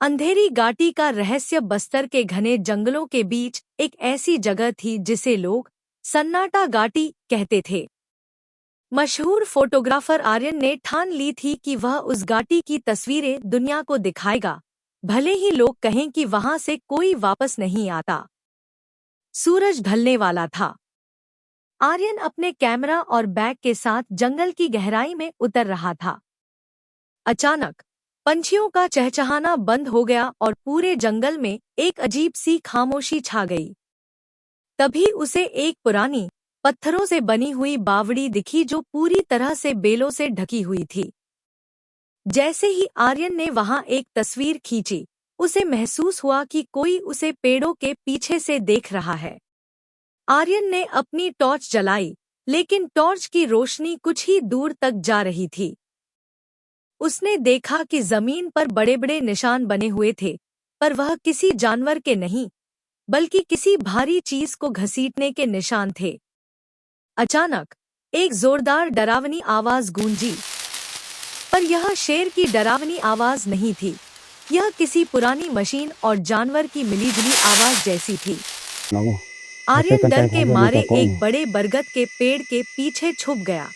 अंधेरी घाटी का रहस्य बस्तर के घने जंगलों के बीच एक ऐसी जगह थी जिसे लोग सन्नाटा घाटी कहते थे। मशहूर फोटोग्राफर आर्यन ने ठान ली थी कि वह उस घाटी की तस्वीरें दुनिया को दिखाएगा, भले ही लोग कहें कि वहां से कोई वापस नहीं आता। सूरज ढलने वाला था। आर्यन अपने कैमरा और बैग के साथ जंगल की गहराई में उतर रहा था। अचानक पंछियों का चहचहाना बंद हो गया और पूरे जंगल में एक अजीब सी खामोशी छा गई। तभी उसे एक पुरानी पत्थरों से बनी हुई बावड़ी दिखी जो पूरी तरह से बेलों से ढकी हुई थी। जैसे ही आर्यन ने वहां एक तस्वीर खींची, उसे महसूस हुआ कि कोई उसे पेड़ों के पीछे से देख रहा है। आर्यन ने अपनी टॉर्च जलाई, लेकिन टॉर्च की रोशनी कुछ ही दूर तक जा रही थी। उसने देखा कि जमीन पर बड़े बड़े निशान बने हुए थे, पर वह किसी जानवर के नहीं, बल्कि किसी भारी चीज को घसीटने के निशान थे। अचानक एक जोरदार डरावनी आवाज गूंजी, पर यह शेर की डरावनी आवाज नहीं थी। यह किसी पुरानी मशीन और जानवर की मिलीजुली आवाज जैसी थी। आर्यन डर के मारे एक बड़े बरगद के पेड़ के पीछे छुप गया।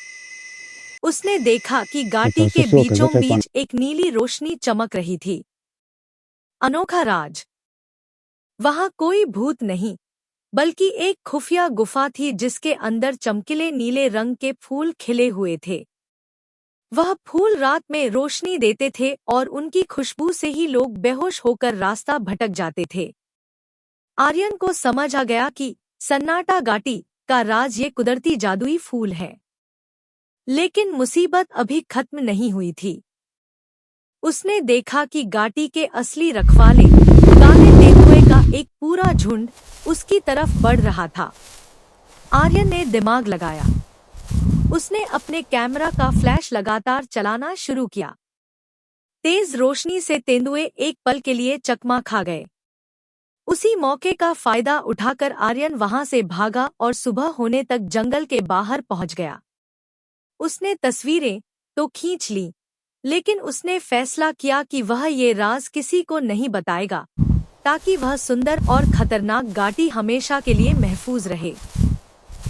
उसने देखा कि घाटी के बीचों बीच एक नीली रोशनी चमक रही थी। अनोखा राज। वहां कोई भूत नहीं, बल्कि एक खुफिया गुफा थी जिसके अंदर चमकीले नीले रंग के फूल खिले हुए थे। वह फूल रात में रोशनी देते थे और उनकी खुशबू से ही लोग बेहोश होकर रास्ता भटक जाते थे। आर्यन को समझ आ गया कि सन्नाटा घाटी का राज ये कुदरती जादुई फूल है। लेकिन मुसीबत अभी खत्म नहीं हुई थी। उसने देखा कि घाटी के असली रखवाले काले तेंदुए का एक पूरा झुंड उसकी तरफ बढ़ रहा था। आर्यन ने दिमाग लगाया। उसने अपने कैमरा का फ्लैश लगातार चलाना शुरू किया। तेज रोशनी से तेंदुए एक पल के लिए चकमा खा गए। उसी मौके का फायदा उठाकर आर्यन वहां से भागा और सुबह होने तक जंगल के बाहर पहुंच गया। उसने तस्वीरें तो खींच ली, लेकिन उसने फैसला किया कि वह ये राज किसी को नहीं बताएगा, ताकि वह सुंदर और खतरनाक घाटी हमेशा के लिए महफूज रहे।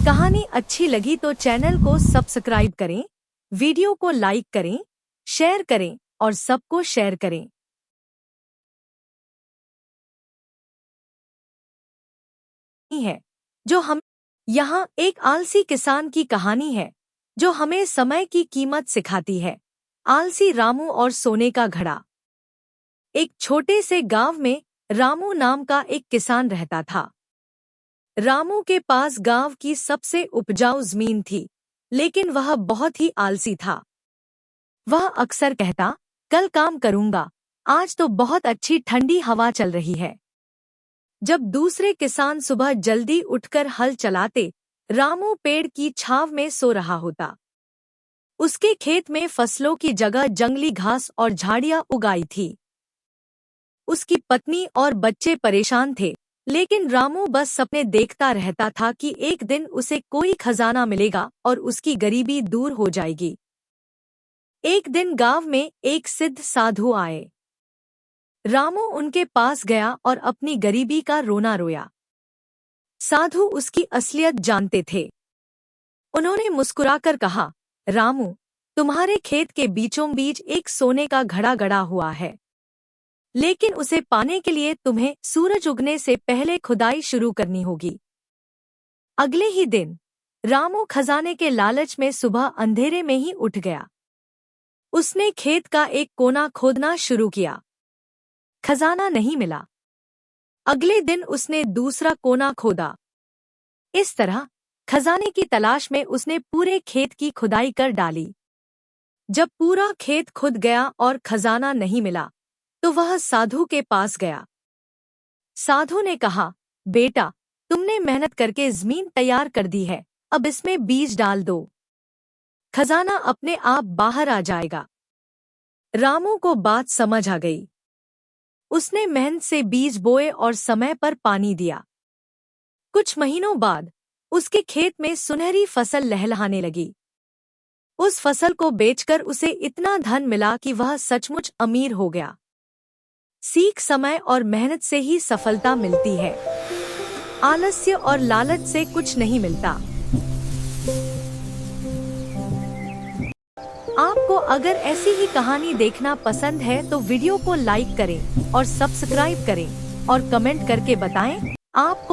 कहानी अच्छी लगी तो चैनल को सब्सक्राइब करें, वीडियो को लाइक करें, शेयर करें और सबको शेयर करें। है जो हम यहाँ एक आलसी किसान की कहानी है जो हमें समय की कीमत सिखाती है। आलसी रामू और सोने का घड़ा। एक छोटे से गांव में रामू नाम का एक किसान रहता था। रामू के पास गांव की सबसे उपजाऊ जमीन थी, लेकिन वह बहुत ही आलसी था। वह अक्सर कहता, कल काम करूंगा, आज तो बहुत अच्छी ठंडी हवा चल रही है। जब दूसरे किसान सुबह जल्दी उठकर हल चलाते, रामू पेड़ की छांव में सो रहा होता। उसके खेत में फसलों की जगह जंगली घास और झाड़ियां उगाई थी। उसकी पत्नी और बच्चे परेशान थे, लेकिन रामू बस सपने देखता रहता था कि एक दिन उसे कोई खजाना मिलेगा और उसकी गरीबी दूर हो जाएगी। एक दिन गांव में एक सिद्ध साधु आए। रामू उनके पास गया और अपनी गरीबी का रोना रोया। साधु उसकी असलियत जानते थे। उन्होंने मुस्कुराकर कहा, रामू, तुम्हारे खेत के बीचों बीच एक सोने का घड़ा गड़ा हुआ है, लेकिन उसे पाने के लिए तुम्हें सूरज उगने से पहले खुदाई शुरू करनी होगी। अगले ही दिन रामू खजाने के लालच में सुबह अंधेरे में ही उठ गया। उसने खेत का एक कोना खोदना शुरू किया। खजाना नहीं मिला। अगले दिन उसने दूसरा कोना खोदा। इस तरह खजाने की तलाश में उसने पूरे खेत की खुदाई कर डाली। जब पूरा खेत खुद गया और खजाना नहीं मिला, तो वह साधु के पास गया। साधु ने कहा, बेटा, तुमने मेहनत करके जमीन तैयार कर दी है, अब इसमें बीज डाल दो। खजाना अपने आप बाहर आ जाएगा। रामू को बात समझ आ गई। उसने मेहनत से बीज बोए और समय पर पानी दिया। कुछ महीनों बाद उसके खेत में सुनहरी फसल लहलहाने लगी। उस फसल को बेचकर उसे इतना धन मिला कि वह सचमुच अमीर हो गया। सीख समय और मेहनत से ही सफलता मिलती है। आलस्य और लालच से कुछ नहीं मिलता। आपको अगर ऐसी ही कहानी देखना पसंद है तो वीडियो को लाइक करें और सब्सक्राइब करें और कमेंट करके बताएं आपको